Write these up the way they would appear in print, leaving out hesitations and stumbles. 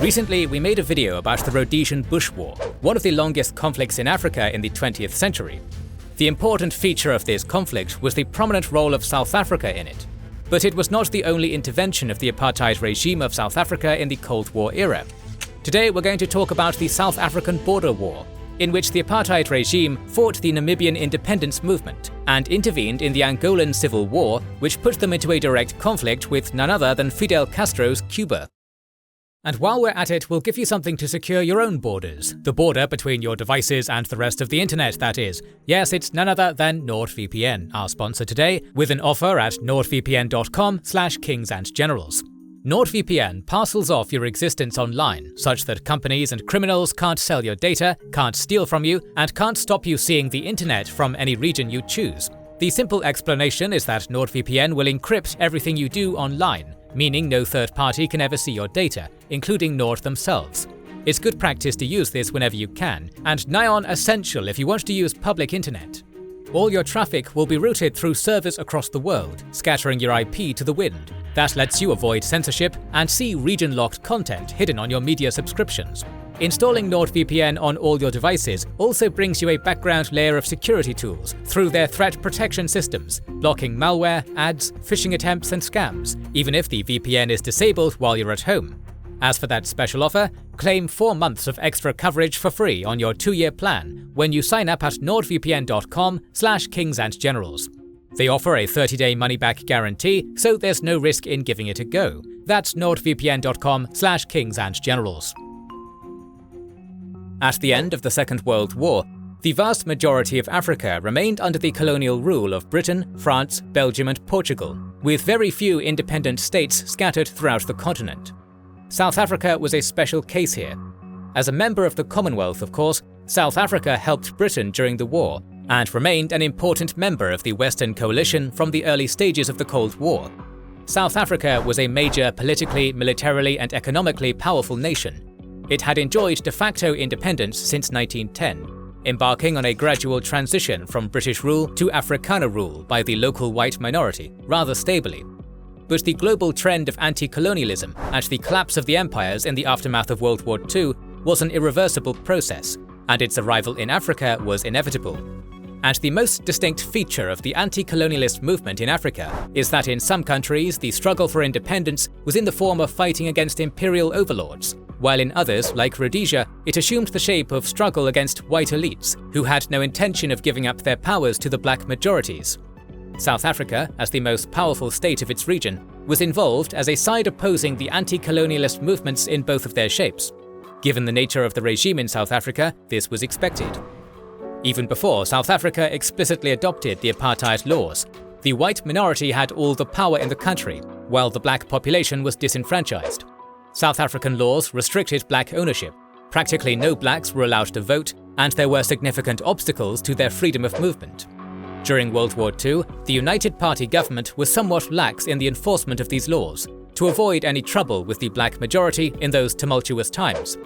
Recently, we made a video about the Rhodesian Bush War, one of the longest conflicts in Africa in the 20th century. The important feature of this conflict was the prominent role of South Africa in it. But it was not the only intervention of the apartheid regime of South Africa in the Cold War era. Today we're going to talk about the South African Border War, in which the apartheid regime fought the Namibian independence movement and intervened in the Angolan Civil War, which put them into a direct conflict with none other than Fidel Castro's Cuba. And while we're at it, we'll give you something to secure your own borders. The border between your devices and the rest of the internet, that is. Yes, it's none other than NordVPN, our sponsor today, with an offer at nordvpn.com/kingsandgenerals. NordVPN parcels off your existence online, such that companies and criminals can't sell your data, can't steal from you, and can't stop you seeing the internet from any region you choose. The simple explanation is that NordVPN will encrypt everything you do online, meaning no third party can ever see your data, including Nord themselves. It's good practice to use this whenever you can, and nigh on essential if you want to use public internet. All your traffic will be routed through servers across the world, scattering your IP to the wind. That lets you avoid censorship and see region-locked content hidden on your media subscriptions. Installing NordVPN on all your devices also brings you a background layer of security tools through their threat protection systems, blocking malware, ads, phishing attempts and scams, even if the VPN is disabled while you're at home. As for that special offer, claim 4 months of extra coverage for free on your 2-year plan when you sign up at nordvpn.com/kingsandgenerals. They offer a 30-day money-back guarantee, so there's no risk in giving it a go. That's nordvpn.com/kingsandgenerals. At the end of the Second World War, the vast majority of Africa remained under the colonial rule of Britain, France, Belgium and Portugal, with very few independent states scattered throughout the continent. South Africa was a special case here. As a member of the Commonwealth, of course, South Africa helped Britain during the war, and remained an important member of the Western coalition from the early stages of the Cold War. South Africa was a major politically, militarily and economically powerful nation. It had enjoyed de facto independence since 1910, embarking on a gradual transition from British rule to Afrikaner rule by the local white minority, rather stably. But the global trend of anti-colonialism and the collapse of the empires in the aftermath of World War II was an irreversible process, and its arrival in Africa was inevitable. And the most distinct feature of the anti-colonialist movement in Africa is that in some countries the struggle for independence was in the form of fighting against imperial overlords, while in others, like Rhodesia, it assumed the shape of struggle against white elites who had no intention of giving up their powers to the black majorities. South Africa, as the most powerful state of its region, was involved as a side opposing the anti-colonialist movements in both of their shapes. Given the nature of the regime in South Africa, this was expected. Even before South Africa explicitly adopted the apartheid laws, the white minority had all the power in the country, while the black population was disenfranchised. South African laws restricted black ownership. Practically no blacks were allowed to vote, and there were significant obstacles to their freedom of movement. During World War II, the United Party government was somewhat lax in the enforcement of these laws, to avoid any trouble with the black majority in those tumultuous times.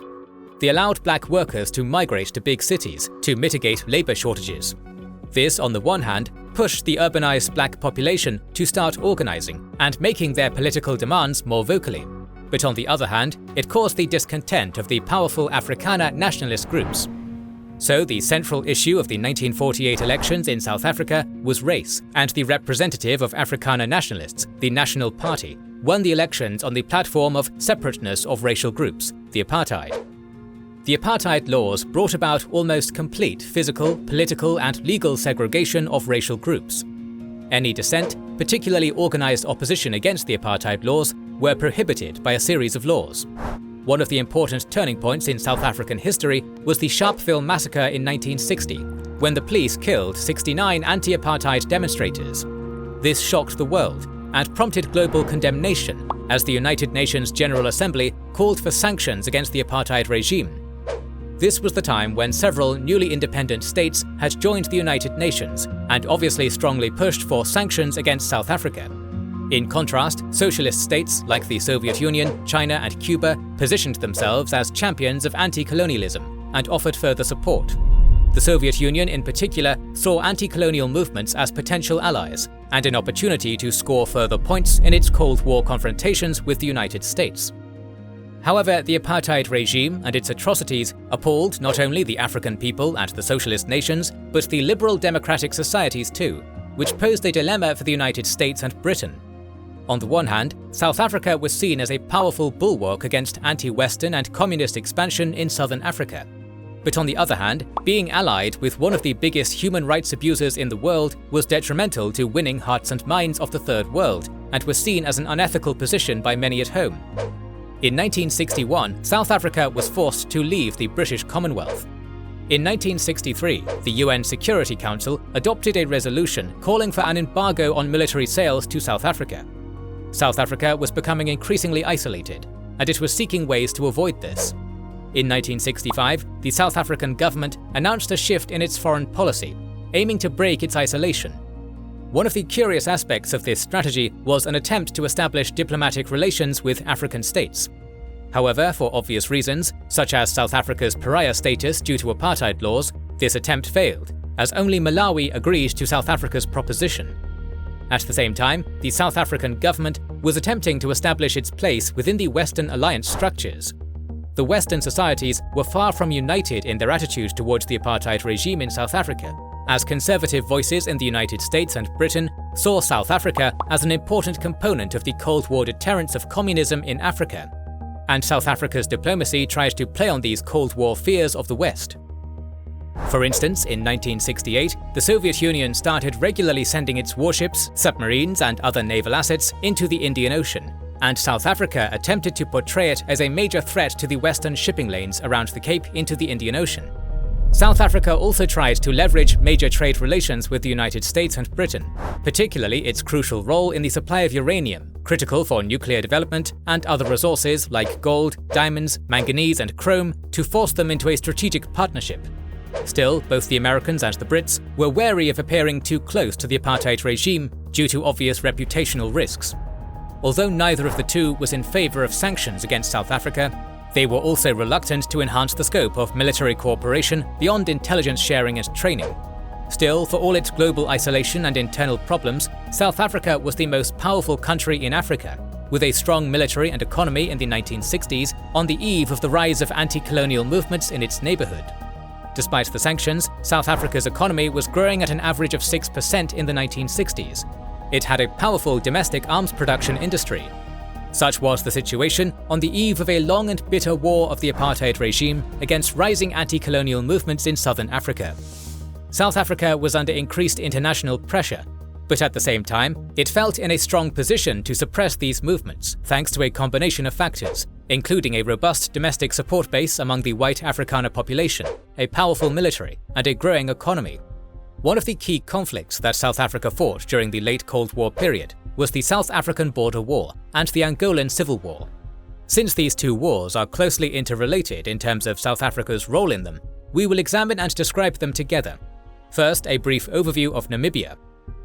They allowed black workers to migrate to big cities to mitigate labor shortages. This, on the one hand, pushed the urbanized black population to start organizing and making their political demands more vocally. But on the other hand, it caused the discontent of the powerful Afrikaner nationalist groups. So the central issue of the 1948 elections in South Africa was race, and the representative of Afrikaner nationalists, the National Party, won the elections on the platform of separateness of racial groups, the apartheid. The apartheid laws brought about almost complete physical, political and legal segregation of racial groups. Any dissent, particularly organized opposition against the apartheid laws, were prohibited by a series of laws. One of the important turning points in South African history was the Sharpeville massacre in 1960, when the police killed 69 anti-apartheid demonstrators. This shocked the world and prompted global condemnation as the United Nations General Assembly called for sanctions against the apartheid regime. This was the time when several newly independent states had joined the United Nations and obviously strongly pushed for sanctions against South Africa. In contrast, socialist states like the Soviet Union, China and Cuba positioned themselves as champions of anti-colonialism and offered further support. The Soviet Union in particular saw anti-colonial movements as potential allies and an opportunity to score further points in its Cold War confrontations with the United States. However, the apartheid regime and its atrocities appalled not only the African people and the socialist nations, but the liberal democratic societies too, which posed a dilemma for the United States and Britain. On the one hand, South Africa was seen as a powerful bulwark against anti-Western and communist expansion in southern Africa. But on the other hand, being allied with one of the biggest human rights abusers in the world was detrimental to winning hearts and minds of the Third World, and was seen as an unethical position by many at home. In 1961, South Africa was forced to leave the British Commonwealth. In 1963, the UN Security Council adopted a resolution calling for an embargo on military sales to South Africa. South Africa was becoming increasingly isolated, and it was seeking ways to avoid this. In 1965, the South African government announced a shift in its foreign policy, aiming to break its isolation. One of the curious aspects of this strategy was an attempt to establish diplomatic relations with African states. However, for obvious reasons, such as South Africa's pariah status due to apartheid laws, this attempt failed, as only Malawi agreed to South Africa's proposition. At the same time, the South African government was attempting to establish its place within the Western alliance structures. The Western societies were far from united in their attitude towards the apartheid regime in South Africa, as conservative voices in the United States and Britain saw South Africa as an important component of the Cold War deterrence of communism in Africa, and South Africa's diplomacy tried to play on these Cold War fears of the West. For instance, in 1968, the Soviet Union started regularly sending its warships, submarines, and other naval assets into the Indian Ocean, and South Africa attempted to portray it as a major threat to the Western shipping lanes around the Cape into the Indian Ocean. South Africa also tried to leverage major trade relations with the United States and Britain, particularly its crucial role in the supply of uranium, critical for nuclear development, and other resources like gold, diamonds, manganese, and chrome, to force them into a strategic partnership. Still, both the Americans and the Brits were wary of appearing too close to the apartheid regime due to obvious reputational risks. Although neither of the two was in favor of sanctions against South Africa, they were also reluctant to enhance the scope of military cooperation beyond intelligence sharing and training. Still, for all its global isolation and internal problems, South Africa was the most powerful country in Africa, with a strong military and economy in the 1960s on the eve of the rise of anti-colonial movements in its neighborhood. Despite the sanctions, South Africa's economy was growing at an average of 6% in the 1960s. It had a powerful domestic arms production industry. Such was the situation on the eve of a long and bitter war of the apartheid regime against rising anti-colonial movements in southern Africa. South Africa was under increased international pressure, but at the same time, it felt in a strong position to suppress these movements thanks to a combination of factors, including a robust domestic support base among the white Afrikaner population, a powerful military, and a growing economy. One of the key conflicts that South Africa fought during the late Cold War period was the South African Border War and the Angolan Civil War. Since these two wars are closely interrelated in terms of South Africa's role in them, we will examine and describe them together. First, a brief overview of Namibia.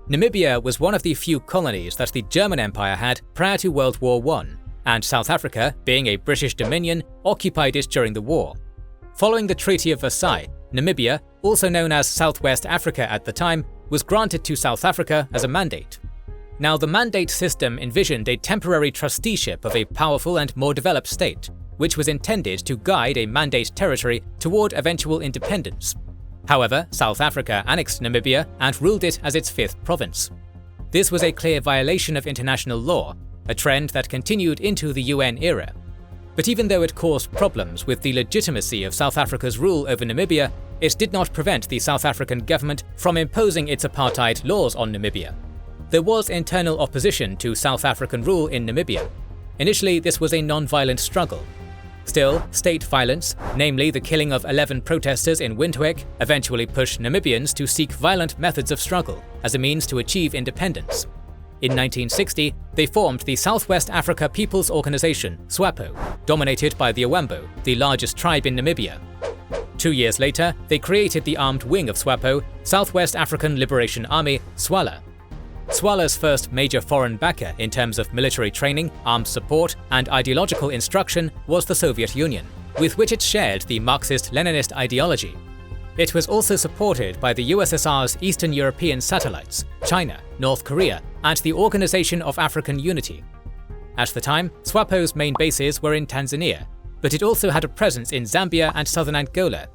Namibia was one of the few colonies that the German Empire had prior to World War I, and South Africa, being a British dominion, occupied it during the war. Following the Treaty of Versailles, Namibia, also known as Southwest Africa at the time, was granted to South Africa as a mandate. Now, the mandate system envisioned a temporary trusteeship of a powerful and more developed state, which was intended to guide a mandate territory toward eventual independence. However, South Africa annexed Namibia and ruled it as its fifth province. This was a clear violation of international law, a trend that continued into the UN era. But even though it caused problems with the legitimacy of South Africa's rule over Namibia, it did not prevent the South African government from imposing its apartheid laws on Namibia. There was internal opposition to South African rule in Namibia. Initially, this was a non-violent struggle. Still, state violence, namely the killing of 11 protesters in Windhoek, eventually pushed Namibians to seek violent methods of struggle as a means to achieve independence. In 1960, they formed the Southwest Africa People's Organization, SWAPO, dominated by the Awambo, the largest tribe in Namibia. 2 years later, they created the armed wing of SWAPO, Southwest African Liberation Army, SWALA. SWALA's first major foreign backer in terms of military training, armed support, and ideological instruction was the Soviet Union, with which it shared the Marxist-Leninist ideology. It was also supported by the USSR's Eastern European satellites, China, North Korea, and the Organization of African Unity. At the time, SWAPO's main bases were in Tanzania, but it also had a presence in Zambia and southern Angola.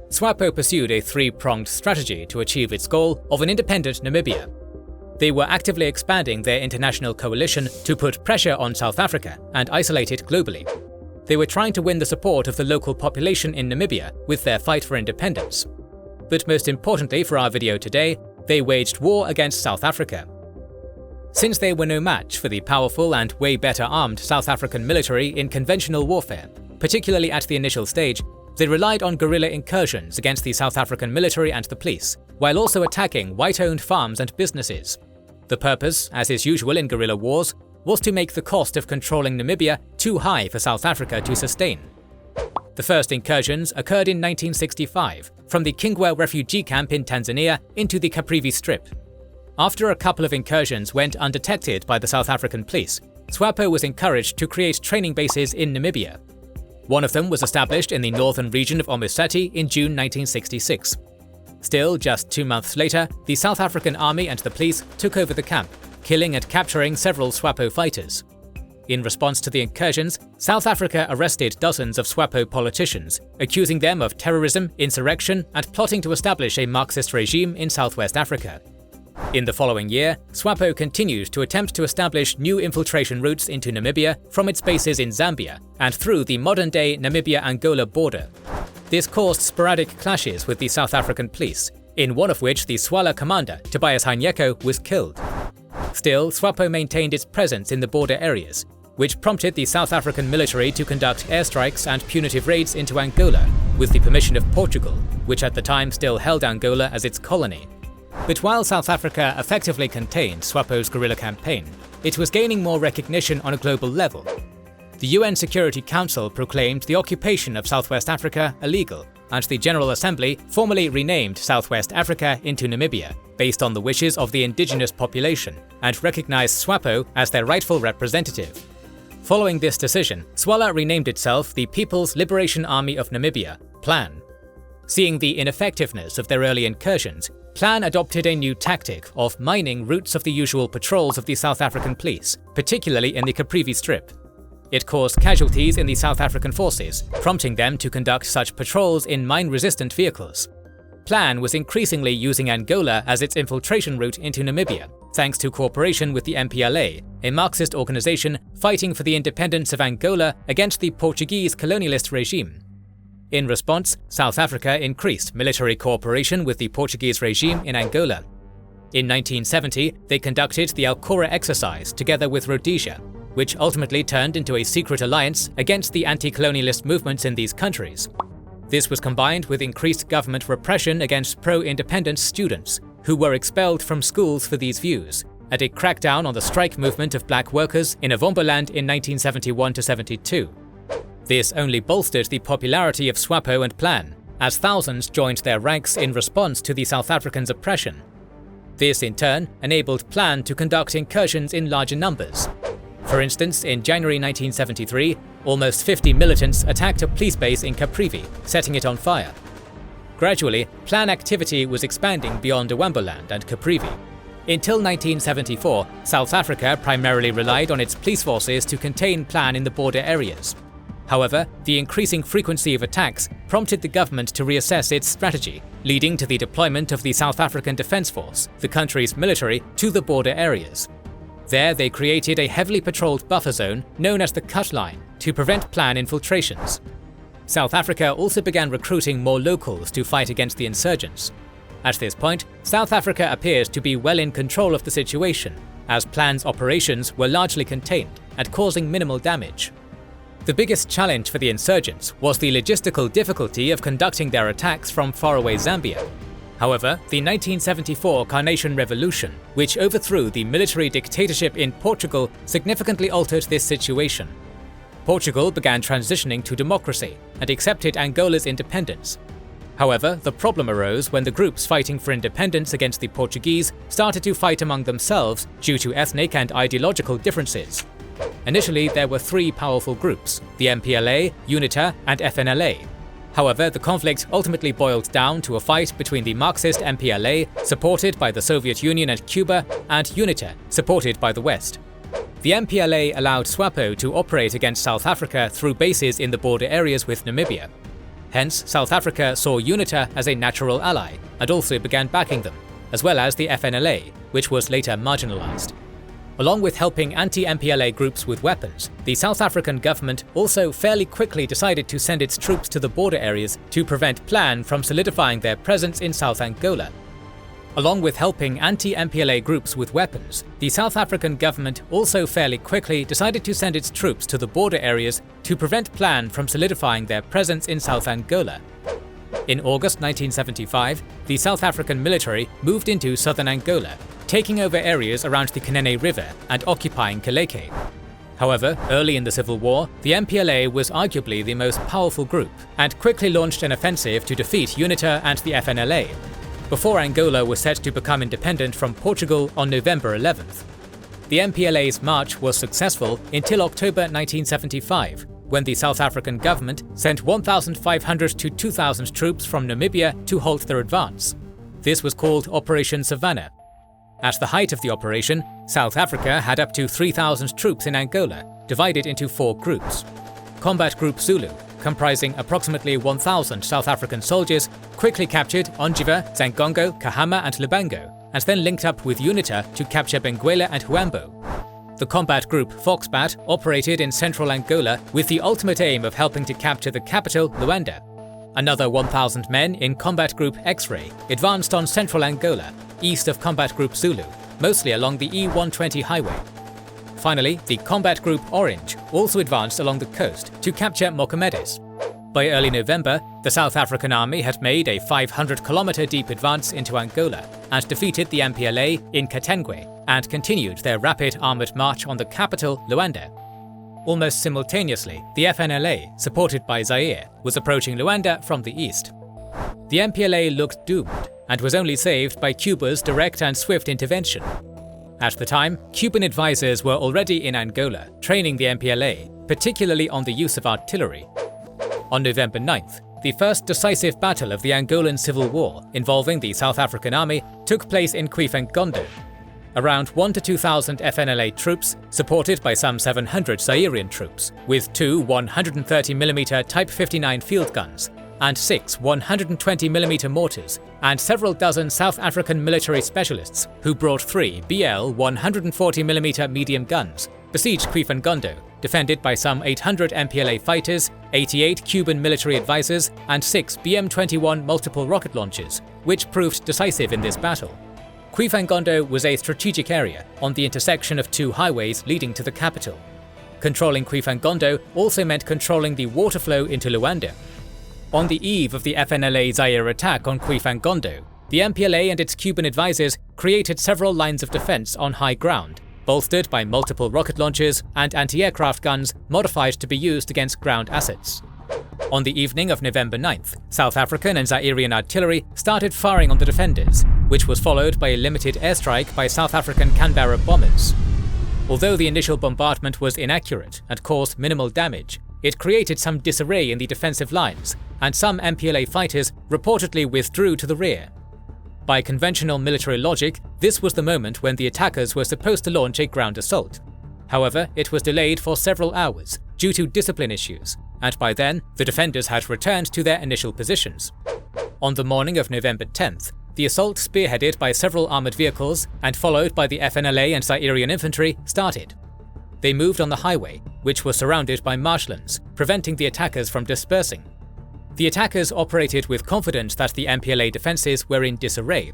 SWAPO pursued a three-pronged strategy to achieve its goal of an independent Namibia. They were actively expanding their international coalition to put pressure on South Africa and isolate it globally. They were trying to win the support of the local population in Namibia with their fight for independence. But most importantly for our video today, they waged war against South Africa. Since they were no match for the powerful and way better armed South African military in conventional warfare, particularly at the initial stage, they relied on guerrilla incursions against the South African military and the police, while also attacking white-owned farms and businesses. The purpose, as is usual in guerrilla wars, was to make the cost of controlling Namibia too high for South Africa to sustain. The first incursions occurred in 1965, from the Kingwa refugee camp in Tanzania into the Caprivi Strip. After a couple of incursions went undetected by the South African police, SWAPO was encouraged to create training bases in Namibia. One of them was established in the northern region of Omusati in June 1966. Still, just 2 months later, the South African army and the police took over the camp, killing and capturing several SWAPO fighters. In response to the incursions, South Africa arrested dozens of SWAPO politicians, accusing them of terrorism, insurrection, and plotting to establish a Marxist regime in Southwest Africa. In the following year, SWAPO continued to attempt to establish new infiltration routes into Namibia from its bases in Zambia and through the modern-day Namibia-Angola border. This caused sporadic clashes with the South African police, in one of which the SWALA commander, Tobias Hanyeko, was killed. Still, SWAPO maintained its presence in the border areas, which prompted the South African military to conduct airstrikes and punitive raids into Angola, with the permission of Portugal, which at the time still held Angola as its colony. But while South Africa effectively contained SWAPO's guerrilla campaign, it was gaining more recognition on a global level. The UN Security Council proclaimed the occupation of Southwest Africa illegal, and the General Assembly formally renamed Southwest Africa into Namibia, based on the wishes of the indigenous population, and recognized SWAPO as their rightful representative. Following this decision, SWALA renamed itself the People's Liberation Army of Namibia, PLAN. Seeing the ineffectiveness of their early incursions, PLAN adopted a new tactic of mining routes of the usual patrols of the South African police, particularly in the Caprivi Strip. It caused casualties in the South African forces, prompting them to conduct such patrols in mine-resistant vehicles. PLAN was increasingly using Angola as its infiltration route into Namibia, thanks to cooperation with the MPLA, a Marxist organization fighting for the independence of Angola against the Portuguese colonialist regime. In response, South Africa increased military cooperation with the Portuguese regime in Angola. In 1970, they conducted the Alcora exercise together with Rhodesia, which ultimately turned into a secret alliance against the anti-colonialist movements in these countries. This was combined with increased government repression against pro-independence students, who were expelled from schools for these views, and a crackdown on the strike movement of black workers in Avombaland in 1971–72. This only bolstered the popularity of SWAPO and PLAN, as thousands joined their ranks in response to the South Africans' oppression. This in turn enabled PLAN to conduct incursions in larger numbers. For instance, in January 1973, almost 50 militants attacked a police base in Caprivi, setting it on fire. Gradually, PLAN activity was expanding beyond Avombaland and Caprivi. Until 1974, South Africa primarily relied on its police forces to contain PLAN in the border areas. However, the increasing frequency of attacks prompted the government to reassess its strategy, leading to the deployment of the South African Defence Force, the country's military, to the border areas. There they created a heavily patrolled buffer zone known as the Cut Line to prevent PLAN infiltrations. South Africa also began recruiting more locals to fight against the insurgents. At this point, South Africa appears to be well in control of the situation, as PLAN's operations were largely contained and causing minimal damage. The biggest challenge for the insurgents was the logistical difficulty of conducting their attacks from faraway Zambia. However, the 1974 Carnation Revolution, which overthrew the military dictatorship in Portugal, significantly altered this situation. Portugal began transitioning to democracy and accepted Angola's independence. However, the problem arose when the groups fighting for independence against the Portuguese started to fight among themselves due to ethnic and ideological differences. Initially, there were three powerful groups: the MPLA, UNITA, and FNLA. However, the conflict ultimately boiled down to a fight between the Marxist MPLA, supported by the Soviet Union and Cuba, and UNITA, supported by the West. The MPLA allowed SWAPO to operate against South Africa through bases in the border areas with Namibia. Hence, South Africa saw UNITA as a natural ally and also began backing them, as well as the FNLA, which was later marginalized. Along with helping anti-MPLA groups with weapons, the South African government also fairly quickly decided to send its troops to the border areas to prevent Plan from solidifying their presence in South Angola. Along with helping anti-MPLA groups with weapons, the South African government also fairly quickly decided to send its troops to the border areas to prevent Plan from solidifying their presence in South Angola. In August 1975, the South African military moved into southern Angola, taking over areas around the Kanene River and occupying Kaleke. However, early in the civil war, the MPLA was arguably the most powerful group and quickly launched an offensive to defeat UNITA and the FNLA, before Angola was set to become independent from Portugal on November 11th. The MPLA's march was successful until October 1975, when the South African government sent 1,500 to 2,000 troops from Namibia to halt their advance. This was called Operation Savannah. At the height of the operation, South Africa had up to 3,000 troops in Angola, divided into 4 groups. Combat Group Zulu, comprising approximately 1,000 South African soldiers, quickly captured Onjiva, Zangongo, Kahama and Lubango, and then linked up with UNITA to capture Benguela and Huambo. The combat group Foxbat operated in central Angola with the ultimate aim of helping to capture the capital, Luanda. Another 1,000 men in Combat Group X-Ray advanced on central Angola, east of Combat Group Zulu, mostly along the E120 highway. Finally, the Combat Group Orange also advanced along the coast to capture Mocamedes. By early November, the South African army had made a 500-kilometer deep advance into Angola and defeated the MPLA in Katengwe and continued their rapid armoured march on the capital, Luanda. Almost simultaneously, the FNLA, supported by Zaire, was approaching Luanda from the east. The MPLA looked doomed and was only saved by Cuba's direct and swift intervention. At the time, Cuban advisors were already in Angola, training the MPLA, particularly on the use of artillery. On November 9th, the first decisive battle of the Angolan Civil War, involving the South African army, took place in Cuifangondo. Around 1,000 to 2,000 FNLA troops, supported by some 700 Zairian troops, with 2 130mm Type 59 field guns, and 6 120mm mortars, and several dozen South African military specialists who brought 3 BL 140mm medium guns, besieged Cuifangondo, defended by some 800 MPLA fighters, 88 Cuban military advisors, and 6 BM-21 multiple rocket launchers, which proved decisive in this battle. Cuifangondo was a strategic area on the intersection of 2 highways leading to the capital. Controlling Cuifangondo also meant controlling the water flow into Luanda. On the eve of the FNLA-Zaire attack on Cuifangondo, the MPLA and its Cuban advisors created several lines of defense on high ground, bolstered by multiple rocket launchers and anti-aircraft guns modified to be used against ground assets. On the evening of November 9th, South African and Zairian artillery started firing on the defenders, which was followed by a limited airstrike by South African Canberra bombers. Although the initial bombardment was inaccurate and caused minimal damage, it created some disarray in the defensive lines, and some MPLA fighters reportedly withdrew to the rear. By conventional military logic, this was the moment when the attackers were supposed to launch a ground assault. However, it was delayed for several hours due to discipline issues, and by then, the defenders had returned to their initial positions. On the morning of November 10th, the assault, spearheaded by several armoured vehicles and followed by the FNLA and Zairian infantry, started. They moved on the highway, which was surrounded by marshlands, preventing the attackers from dispersing. The attackers operated with confidence that the MPLA defences were in disarray.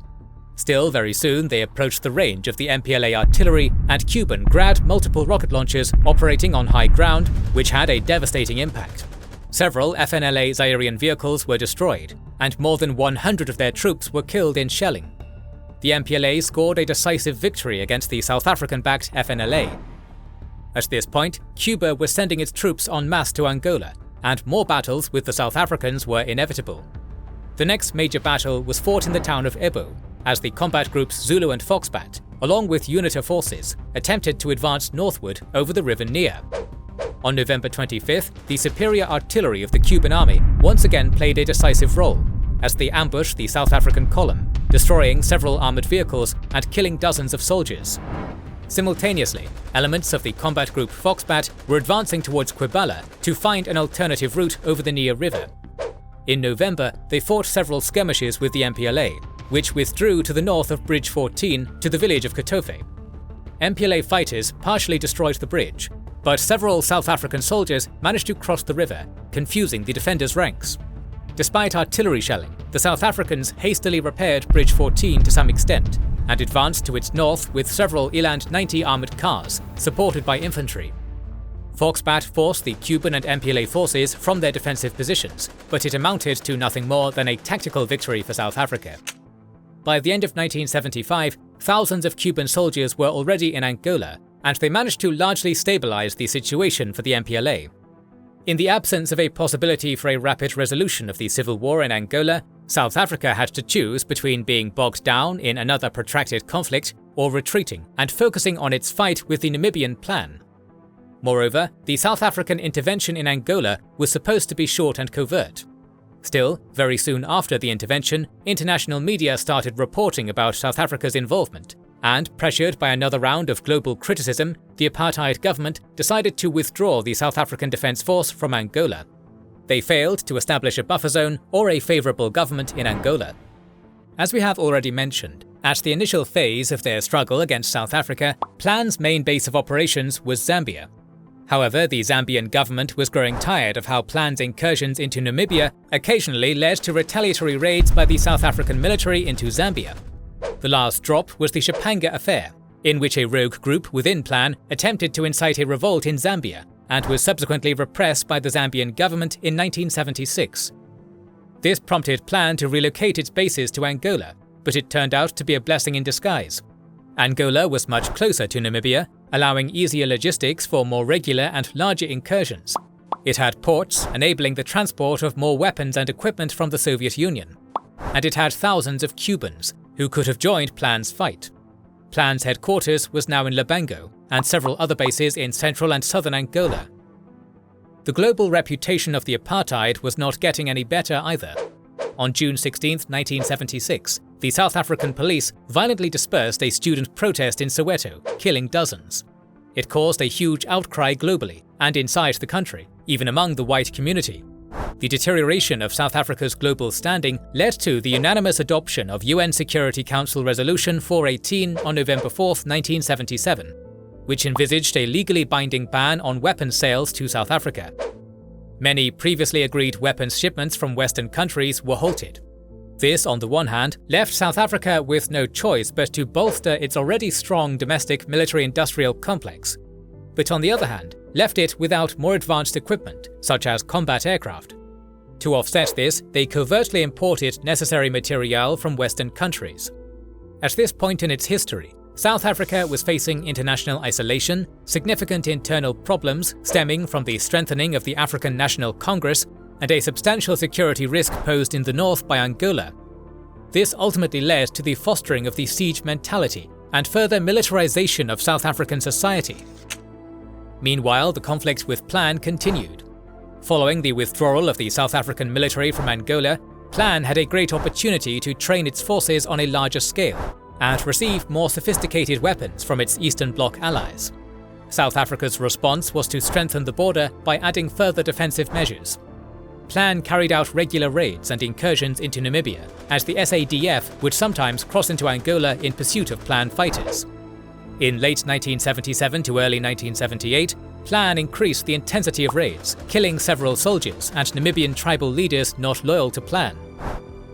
Still, very soon they approached the range of the MPLA artillery, and Cuban grabbed multiple rocket launchers operating on high ground, which had a devastating impact. Several FNLA Zairian vehicles were destroyed, and more than 100 of their troops were killed in shelling. The MPLA scored a decisive victory against the South African-backed FNLA. At this point, Cuba was sending its troops en masse to Angola, and more battles with the South Africans were inevitable. The next major battle was fought in the town of Ebo, as the combat groups Zulu and Foxbat, along with UNITA forces, attempted to advance northward over the river Nia. On November 25th, the superior artillery of the Cuban army once again played a decisive role, as they ambushed the South African column, destroying several armoured vehicles and killing dozens of soldiers. Simultaneously, elements of the combat group Foxbat were advancing towards Quibala to find an alternative route over the Nia River. In November, they fought several skirmishes with the MPLA, which withdrew to the north of Bridge 14 to the village of Kotofe. MPLA fighters partially destroyed the bridge, but several South African soldiers managed to cross the river, confusing the defenders' ranks. Despite artillery shelling, the South Africans hastily repaired Bridge 14 to some extent and advanced to its north with several Eland 90 armoured cars, supported by infantry. Foxbat forced the Cuban and MPLA forces from their defensive positions, but it amounted to nothing more than a tactical victory for South Africa. By the end of 1975, thousands of Cuban soldiers were already in Angola, and they managed to largely stabilize the situation for the MPLA. In the absence of a possibility for a rapid resolution of the civil war in Angola, South Africa had to choose between being bogged down in another protracted conflict or retreating and focusing on its fight with the Namibian plan. Moreover, the South African intervention in Angola was supposed to be short and covert. Still, very soon after the intervention, international media started reporting about South Africa's involvement, and, pressured by another round of global criticism, the apartheid government decided to withdraw the South African Defence Force from Angola. They failed to establish a buffer zone or a favourable government in Angola. As we have already mentioned, at the initial phase of their struggle against South Africa, Plan's main base of operations was Zambia. However, the Zambian government was growing tired of how Plan's incursions into Namibia occasionally led to retaliatory raids by the South African military into Zambia. The last drop was the Shipanga affair, in which a rogue group within Plan attempted to incite a revolt in Zambia and was subsequently repressed by the Zambian government in 1976. This prompted Plan to relocate its bases to Angola, but it turned out to be a blessing in disguise. Angola was much closer to Namibia, allowing easier logistics for more regular and larger incursions. It had ports, enabling the transport of more weapons and equipment from the Soviet Union. And it had thousands of Cubans, who could have joined Plan's fight. Plan's headquarters was now in Lubango, and several other bases in central and southern Angola. The global reputation of the apartheid was not getting any better either. On June 16, 1976, the South African police violently dispersed a student protest in Soweto, killing dozens. It caused a huge outcry globally and inside the country, even among the white community. The deterioration of South Africa's global standing led to the unanimous adoption of UN Security Council Resolution 418 on November 4, 1977, which envisaged a legally binding ban on weapons sales to South Africa. Many previously agreed weapons shipments from Western countries were halted. This, on the one hand, left South Africa with no choice but to bolster its already strong domestic military-industrial complex, but on the other hand, left it without more advanced equipment, such as combat aircraft. To offset this, they covertly imported necessary material from Western countries. At this point in its history, South Africa was facing international isolation, significant internal problems stemming from the strengthening of the African National Congress, and a substantial security risk posed in the north by Angola. This ultimately led to the fostering of the siege mentality and further militarization of South African society. Meanwhile, the conflict with Plan continued. Following the withdrawal of the South African military from Angola, Plan had a great opportunity to train its forces on a larger scale and receive more sophisticated weapons from its Eastern Bloc allies. South Africa's response was to strengthen the border by adding further defensive measures. Plan carried out regular raids and incursions into Namibia, as the SADF would sometimes cross into Angola in pursuit of Plan fighters. In late 1977 to early 1978, Plan increased the intensity of raids, killing several soldiers and Namibian tribal leaders not loyal to Plan.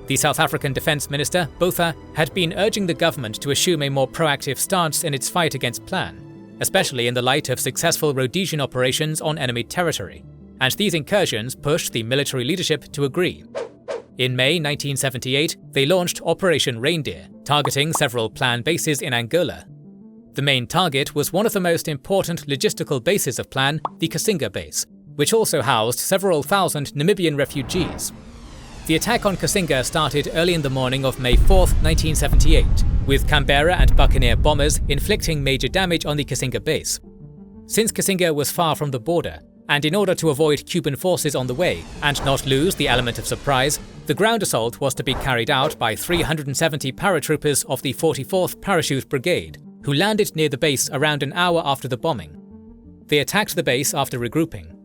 The South African Defence Minister, Botha, had been urging the government to assume a more proactive stance in its fight against Plan, especially in the light of successful Rhodesian operations on enemy territory, and these incursions pushed the military leadership to agree. In May 1978, they launched Operation Reindeer, targeting several Plan bases in Angola. The main target was one of the most important logistical bases of Plan, the Cassinga base, which also housed several thousand Namibian refugees. The attack on Cassinga started early in the morning of May 4, 1978, with Canberra and Buccaneer bombers inflicting major damage on the Cassinga base. Since Cassinga was far from the border, and in order to avoid Cuban forces on the way and not lose the element of surprise, the ground assault was to be carried out by 370 paratroopers of the 44th Parachute Brigade, who landed near the base around an hour after the bombing. They attacked the base after regrouping.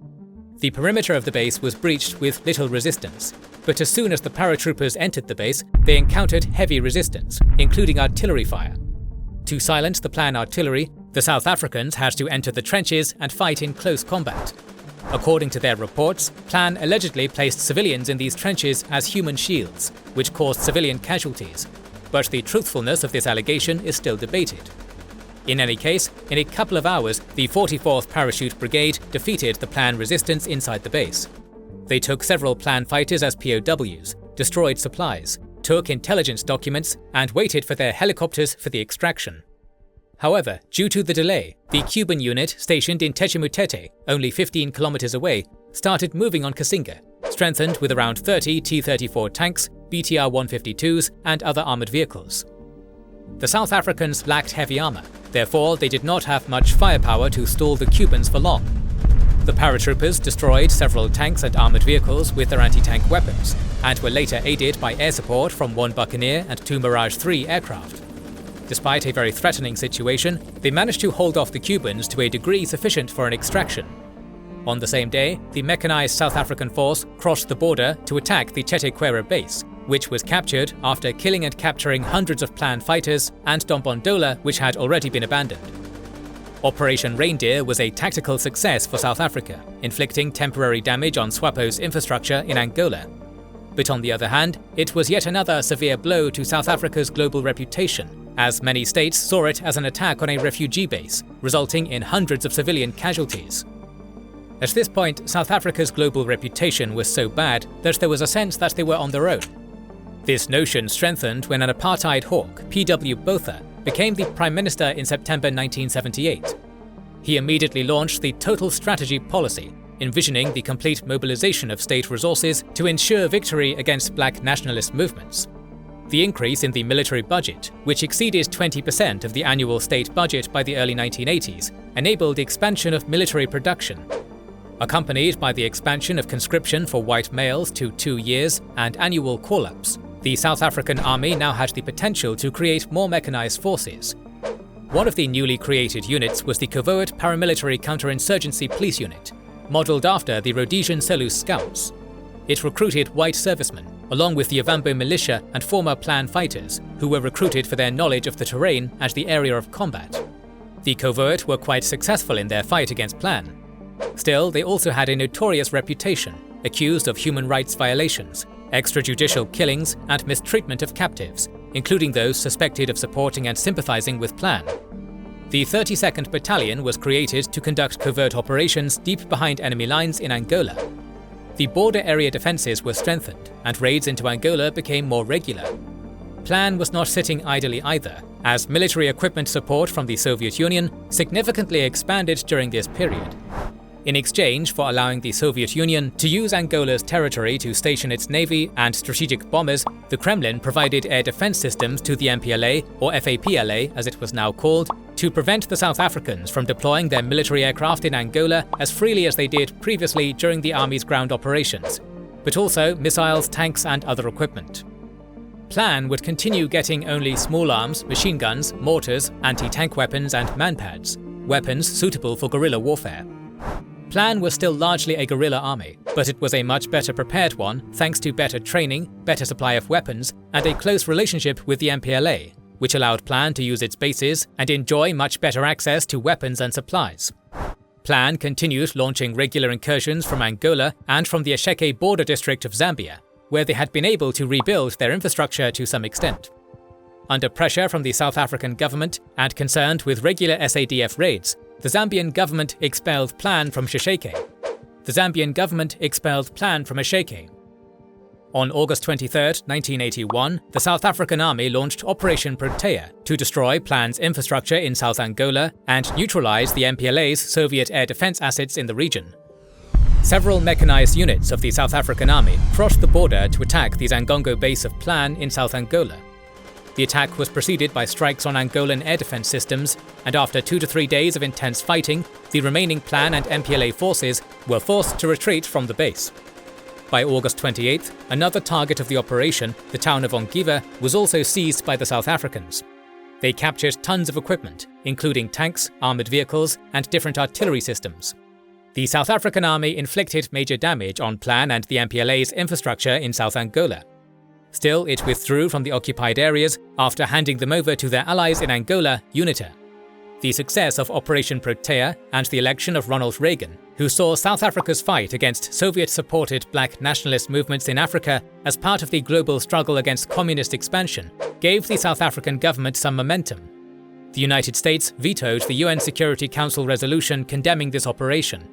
The perimeter of the base was breached with little resistance, but as soon as the paratroopers entered the base, they encountered heavy resistance, including artillery fire. To silence the Plan artillery, the South Africans had to enter the trenches and fight in close combat. According to their reports, Plan allegedly placed civilians in these trenches as human shields, which caused civilian casualties, but the truthfulness of this allegation is still debated. In any case, in a couple of hours, the 44th Parachute Brigade defeated the Plan resistance inside the base. They took several Plan fighters as POWs, destroyed supplies, took intelligence documents, and waited for their helicopters for the extraction. However, due to the delay, the Cuban unit stationed in Techimutete, only 15 kilometers away, started moving on Cassinga, strengthened with around 30 T-34 tanks, BTR-152s, and other armoured vehicles. The South Africans lacked heavy armour, therefore they did not have much firepower to stall the Cubans for long. The paratroopers destroyed several tanks and armoured vehicles with their anti-tank weapons, and were later aided by air support from 1 Buccaneer and 2 Mirage 3 aircraft. Despite a very threatening situation, they managed to hold off the Cubans to a degree sufficient for an extraction. On the same day, the mechanized South African force crossed the border to attack the Tetequera base, which was captured after killing and capturing hundreds of Plan fighters, and Dombondola, which had already been abandoned. Operation Reindeer was a tactical success for South Africa, inflicting temporary damage on SWAPO's infrastructure in Angola. But on the other hand, it was yet another severe blow to South Africa's global reputation, as many states saw it as an attack on a refugee base, resulting in hundreds of civilian casualties. At this point, South Africa's global reputation was so bad that there was a sense that they were on their own. This notion strengthened when an apartheid hawk, P.W. Botha, became the Prime Minister in September 1978. He immediately launched the Total Strategy policy, envisioning the complete mobilization of state resources to ensure victory against black nationalist movements. The increase in the military budget, which exceeded 20% of the annual state budget by the early 1980s, enabled expansion of military production. Accompanied by the expansion of conscription for white males to 2 years and annual call-ups, the South African Army now had the potential to create more mechanized forces. One of the newly created units was the Covert Paramilitary Counterinsurgency Police Unit, modelled after the Rhodesian Selous Scouts. It recruited white servicemen, along with the Ovambo militia and former Plan fighters, who were recruited for their knowledge of the terrain and the area of combat. The Covert were quite successful in their fight against Plan. Still, they also had a notorious reputation, accused of human rights violations, extrajudicial killings, and mistreatment of captives, including those suspected of supporting and sympathizing with Plan. The 32nd Battalion was created to conduct covert operations deep behind enemy lines in Angola. The border area defences were strengthened, and raids into Angola became more regular. Plan was not sitting idly either, as military equipment support from the Soviet Union significantly expanded during this period. In exchange for allowing the Soviet Union to use Angola's territory to station its navy and strategic bombers, the Kremlin provided air defense systems to the MPLA, or FAPLA as it was now called, to prevent the South Africans from deploying their military aircraft in Angola as freely as they did previously during the army's ground operations, but also missiles, tanks, and other equipment. Plan would continue getting only small arms, machine guns, mortars, anti-tank weapons, and manpads, weapons suitable for guerrilla warfare. Plan was still largely a guerrilla army, but it was a much better prepared one thanks to better training, better supply of weapons, and a close relationship with the MPLA, which allowed Plan to use its bases and enjoy much better access to weapons and supplies. Plan continued launching regular incursions from Angola and from the Asheke border district of Zambia, where they had been able to rebuild their infrastructure to some extent. Under pressure from the South African government and concerned with regular SADF raids, the Zambian government expelled Plan from Asheke. On August 23, 1981, the South African Army launched Operation Protea to destroy Plan's infrastructure in South Angola and neutralize the MPLA's Soviet air defense assets in the region. Several mechanized units of the South African Army crossed the border to attack the Zangongo base of Plan in South Angola. The attack was preceded by strikes on Angolan air defense systems, and after 2 to 3 days of intense fighting, the remaining Plan and MPLA forces were forced to retreat from the base. By August 28th, another target of the operation, the town of Ongiva, was also seized by the South Africans. They captured tons of equipment, including tanks, armoured vehicles, and different artillery systems. The South African army inflicted major damage on PLAN and the MPLA's infrastructure in South Angola. Still, it withdrew from the occupied areas after handing them over to their allies in Angola, UNITA. The success of Operation Protea and the election of Ronald Reagan, who saw South Africa's fight against Soviet-supported black nationalist movements in Africa as part of the global struggle against communist expansion, gave the South African government some momentum. The United States vetoed the UN Security Council resolution condemning this operation.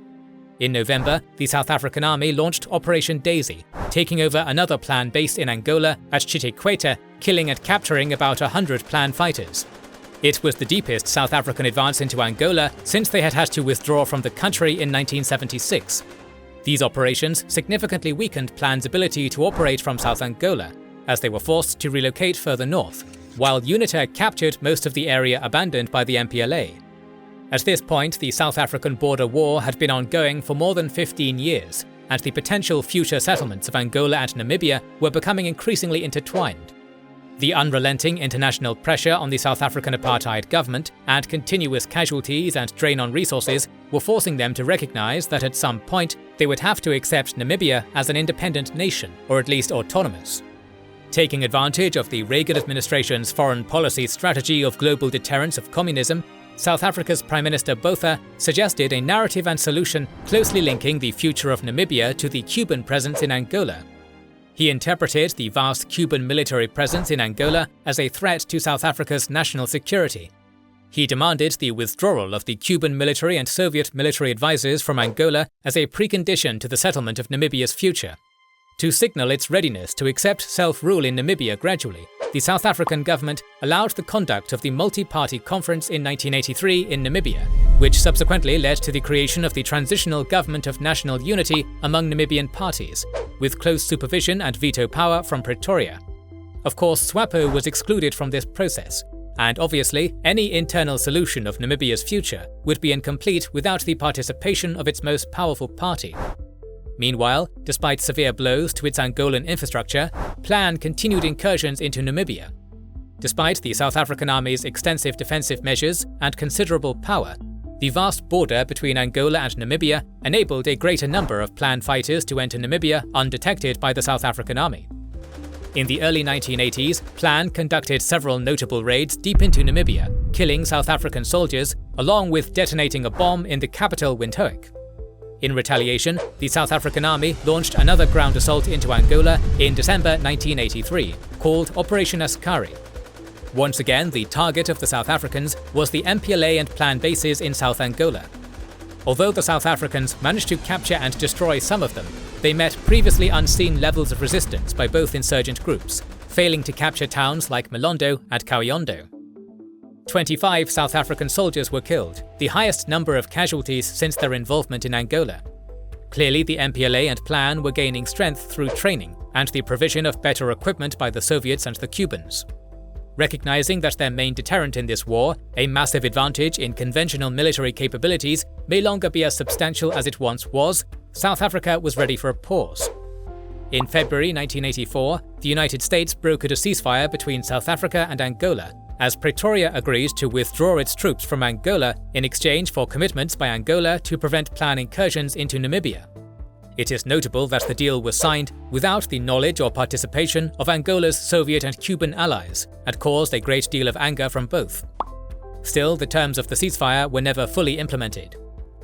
In November, the South African army launched Operation Daisy, taking over another PLAN base in Angola at Chichikweta, killing and capturing about 100 PLAN fighters. It was the deepest South African advance into Angola since they had to withdraw from the country in 1976. These operations significantly weakened PLAN's ability to operate from South Angola, as they were forced to relocate further north, while UNITA captured most of the area abandoned by the MPLA. At this point, the South African border war had been ongoing for more than 15 years, and the potential future settlements of Angola and Namibia were becoming increasingly intertwined. The unrelenting international pressure on the South African apartheid government and continuous casualties and drain on resources were forcing them to recognize that at some point they would have to accept Namibia as an independent nation, or at least autonomous. Taking advantage of the Reagan administration's foreign policy strategy of global deterrence of communism, South Africa's Prime Minister Botha suggested a narrative and solution closely linking the future of Namibia to the Cuban presence in Angola. He interpreted the vast Cuban military presence in Angola as a threat to South Africa's national security. He demanded the withdrawal of the Cuban military and Soviet military advisors from Angola as a precondition to the settlement of Namibia's future. To signal its readiness to accept self-rule in Namibia gradually, the South African government allowed the conduct of the multi-party conference in 1983 in Namibia, which subsequently led to the creation of the Transitional Government of National Unity among Namibian parties, with close supervision and veto power from Pretoria. Of course, SWAPO was excluded from this process, and obviously, any internal solution of Namibia's future would be incomplete without the participation of its most powerful party. Meanwhile, despite severe blows to its Angolan infrastructure, PLAN continued incursions into Namibia. Despite the South African army's extensive defensive measures and considerable power, the vast border between Angola and Namibia enabled a greater number of PLAN fighters to enter Namibia undetected by the South African army. In the early 1980s, PLAN conducted several notable raids deep into Namibia, killing South African soldiers, along with detonating a bomb in the capital Windhoek. In retaliation, the South African army launched another ground assault into Angola in December 1983, called Operation Askari. Once again, the target of the South Africans was the MPLA and PLAN bases in South Angola. Although the South Africans managed to capture and destroy some of them, they met previously unseen levels of resistance by both insurgent groups, failing to capture towns like Mlondo and Kayondo. 25 South African soldiers were killed, the highest number of casualties since their involvement in Angola. Clearly, the MPLA and PLAN were gaining strength through training and the provision of better equipment by the Soviets and the Cubans. Recognizing that their main deterrent in this war, a massive advantage in conventional military capabilities, may longer be as substantial as it once was, South Africa was ready for a pause. In February 1984, the United States brokered a ceasefire between South Africa and Angola, as Pretoria agreed to withdraw its troops from Angola in exchange for commitments by Angola to prevent PLAN incursions into Namibia. It is notable that the deal was signed without the knowledge or participation of Angola's Soviet and Cuban allies, and caused a great deal of anger from both. Still, the terms of the ceasefire were never fully implemented.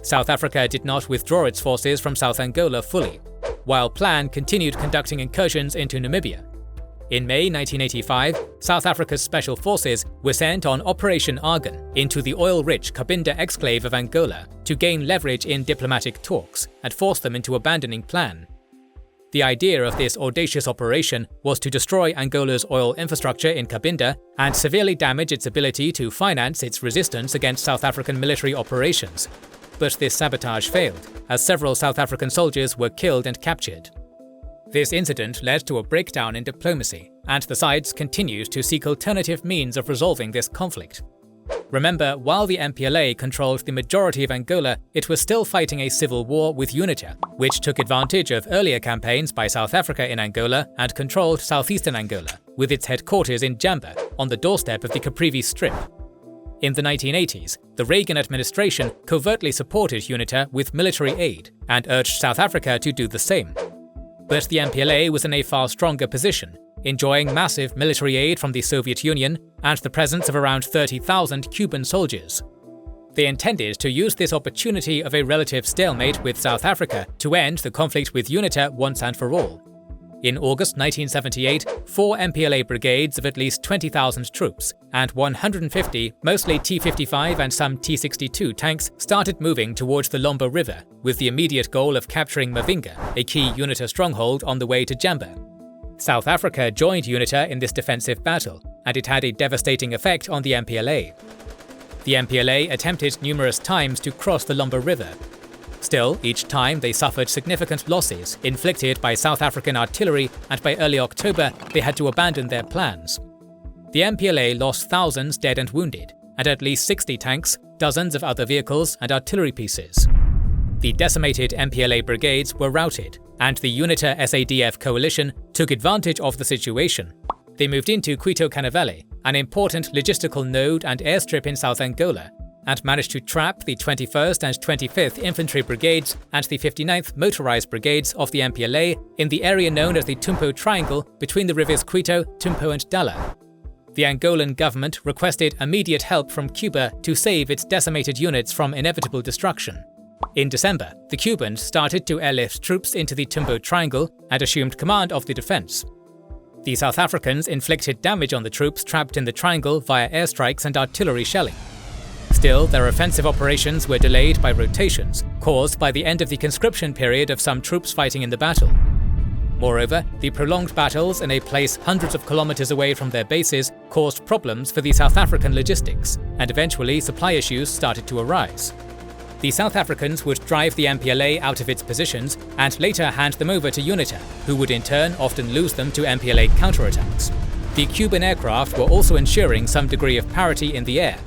South Africa did not withdraw its forces from South Angola fully, while PLAN continued conducting incursions into Namibia. In May 1985, South Africa's special forces were sent on Operation Argon into the oil-rich Cabinda exclave of Angola to gain leverage in diplomatic talks and force them into abandoning PLAN. The idea of this audacious operation was to destroy Angola's oil infrastructure in Cabinda and severely damage its ability to finance its resistance against South African military operations. But this sabotage failed, as several South African soldiers were killed and captured. This incident led to a breakdown in diplomacy, and the sides continued to seek alternative means of resolving this conflict. Remember, while the MPLA controlled the majority of Angola, it was still fighting a civil war with UNITA, which took advantage of earlier campaigns by South Africa in Angola and controlled southeastern Angola, with its headquarters in Gambar, on the doorstep of the Caprivi Strip. In the 1980s, the Reagan administration covertly supported UNITA with military aid and urged South Africa to do the same. But the MPLA was in a far stronger position, enjoying massive military aid from the Soviet Union and the presence of around 30,000 Cuban soldiers. They intended to use this opportunity of a relative stalemate with South Africa to end the conflict with UNITA once and for all. In August 1978, 4 MPLA brigades of at least 20,000 troops and 150, mostly T-55 and some T-62 tanks started moving towards the Lomba River, with the immediate goal of capturing Mavinga, a key UNITA stronghold on the way to Gambar. South Africa joined UNITA in this defensive battle, and it had a devastating effect on the MPLA. The MPLA attempted numerous times to cross the Lomba River. Still, each time they suffered significant losses inflicted by South African artillery, and by early October they had to abandon their plans. The MPLA lost thousands dead and wounded, and at least 60 tanks, dozens of other vehicles and artillery pieces. The decimated MPLA brigades were routed, and the UNITA-SADF coalition took advantage of the situation. They moved into Cuito-Cuanavale, an important logistical node and airstrip in South Angola, and managed to trap the 21st and 25th Infantry Brigades and the 59th Motorized Brigades of the MPLA in the area known as the Tumpo Triangle between the rivers Cuito, Tumpo and Dala. The Angolan government requested immediate help from Cuba to save its decimated units from inevitable destruction. In December, the Cubans started to airlift troops into the Tumpo Triangle and assumed command of the defense. The South Africans inflicted damage on the troops trapped in the triangle via airstrikes and artillery shelling. Still, their offensive operations were delayed by rotations, caused by the end of the conscription period of some troops fighting in the battle. Moreover, the prolonged battles in a place hundreds of kilometers away from their bases caused problems for the South African logistics, and eventually supply issues started to arise. The South Africans would drive the MPLA out of its positions and later hand them over to UNITA, who would in turn often lose them to MPLA counterattacks. The Cuban aircraft were also ensuring some degree of parity in the air.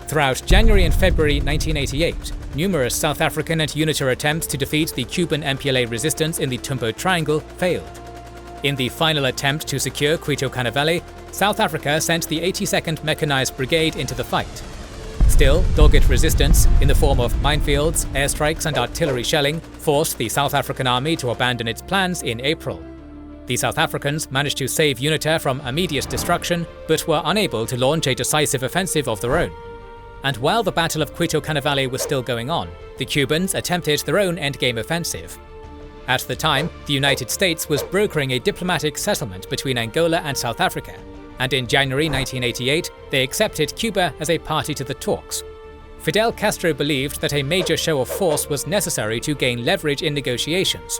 Throughout January and February 1988, numerous South African and UNITA attempts to defeat the Cuban MPLA resistance in the Tumpo Triangle failed. In the final attempt to secure Cuito-Cuanavale, South Africa sent the 82nd Mechanized Brigade into the fight. Still, dogged resistance, in the form of minefields, airstrikes and artillery shelling, forced the South African army to abandon its plans in April. The South Africans managed to save UNITA from immediate destruction, but were unable to launch a decisive offensive of their own. And while the Battle of Cuito-Cuanavale was still going on, the Cubans attempted their own endgame offensive. At the time, the United States was brokering a diplomatic settlement between Angola and South Africa, and in January 1988, they accepted Cuba as a party to the talks. Fidel Castro believed that a major show of force was necessary to gain leverage in negotiations.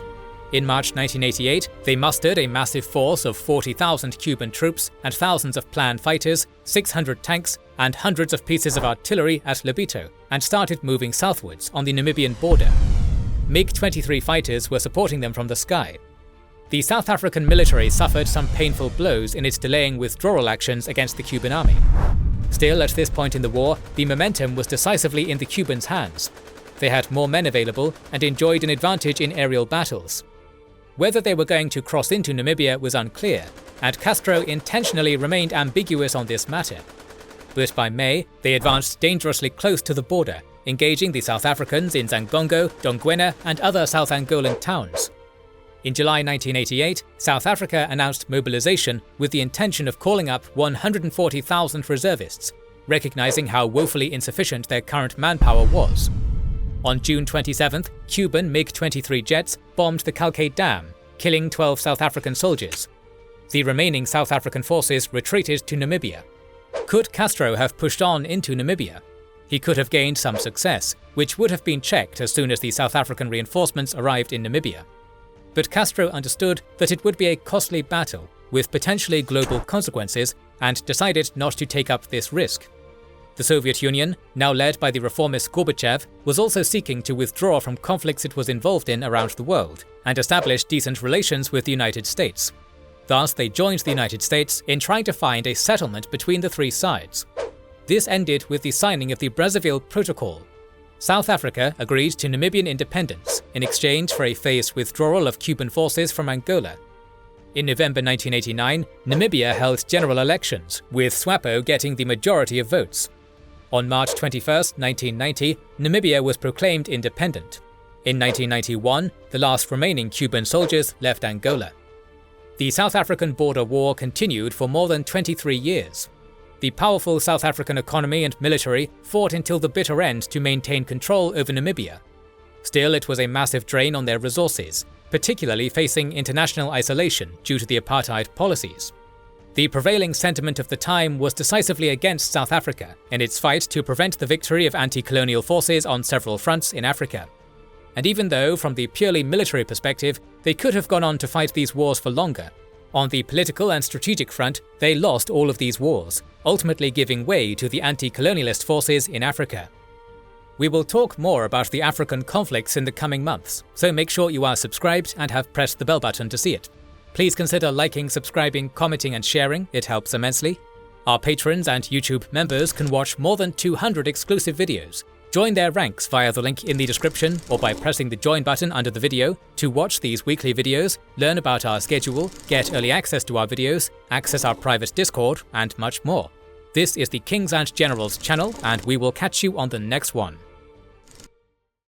In March 1988, they mustered a massive force of 40,000 Cuban troops and thousands of planned fighters, 600 tanks, and hundreds of pieces of artillery at Lobito, and started moving southwards on the Namibian border. MiG-23 fighters were supporting them from the sky. The South African military suffered some painful blows in its delaying withdrawal actions against the Cuban army. Still, at this point in the war, the momentum was decisively in the Cubans' hands. They had more men available and enjoyed an advantage in aerial battles. Whether they were going to cross into Namibia was unclear, and Castro intentionally remained ambiguous on this matter. But by May, they advanced dangerously close to the border, engaging the South Africans in Zangongo, Dongwena, and other South Angolan towns. In July 1988, South Africa announced mobilization with the intention of calling up 140,000 reservists, recognizing how woefully insufficient their current manpower was. On June 27th, Cuban MiG-23 jets bombed the Kalke Dam, killing 12 South African soldiers. The remaining South African forces retreated to Namibia. Could Castro have pushed on into Namibia? He could have gained some success, which would have been checked as soon as the South African reinforcements arrived in Namibia. But Castro understood that it would be a costly battle, with potentially global consequences, and decided not to take up this risk. The Soviet Union, now led by the reformist Gorbachev, was also seeking to withdraw from conflicts it was involved in around the world, and establish decent relations with the United States. Thus, they joined the United States in trying to find a settlement between the three sides. This ended with the signing of the Brazzaville Protocol. South Africa agreed to Namibian independence in exchange for a phased withdrawal of Cuban forces from Angola. In November 1989, Namibia held general elections, with SWAPO getting the majority of votes. On March 21, 1990, Namibia was proclaimed independent. In 1991, the last remaining Cuban soldiers left Angola. The South African border war continued for more than 23 years. The powerful South African economy and military fought until the bitter end to maintain control over Namibia. Still, it was a massive drain on their resources, particularly facing international isolation due to the apartheid policies. The prevailing sentiment of the time was decisively against South Africa in its fight to prevent the victory of anti-colonial forces on several fronts in Africa. And even though, from the purely military perspective, they could have gone on to fight these wars for longer, on the political and strategic front, they lost all of these wars, ultimately giving way to the anti-colonialist forces in Africa. We will talk more about the African conflicts in the coming months, so make sure you are subscribed and have pressed the bell button to see it. Please consider liking, subscribing, commenting and sharing, it helps immensely. Our patrons and YouTube members can watch more than 200 exclusive videos. Join their ranks via the link in the description or by pressing the join button under the video to watch these weekly videos, learn about our schedule, get early access to our videos, access our private Discord, and much more. This is the Kings and Generals channel, and we will catch you on the next one.